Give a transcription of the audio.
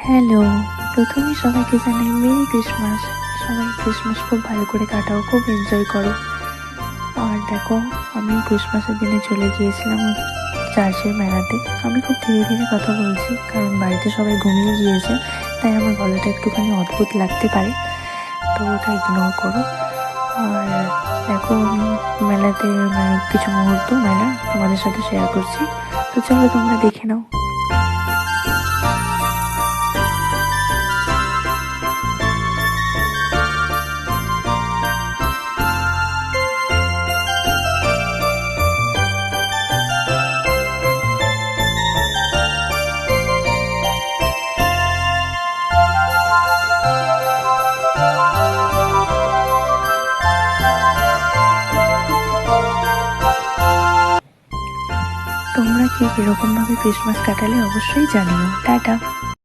Hello, প্রথমেই সবাইকে জানাই মেরি ক্রিসমাস। সবাই ক্রিসমাস খুব ভালো করে কাটাও, খুব এনজয় করো। আর দেখো, আমি ক্রিসমাসের দিনে চলে গিয়েছিলাম চার্চের মেলাতে। আমি খুব ধীরে ধীরে কথা বলছি, কারণ বাড়িতে সবাই ঘুমিয়ে গিয়েছে, তাই আমার গলাটা একটুখানি অদ্ভুত লাগতে পারে, তো ওটা ইগনোর করো। আর দেখো, আমি মেলাতে কিছু মুহূর্ত মেলা তোমাদের সাথে শেয়ার করছি, তো চলো তোমরা দেখে নাও। তোমরা কি এরকম ভাবে ক্রিসমাস কাটালে অবশ্যই জানিও। টাটা।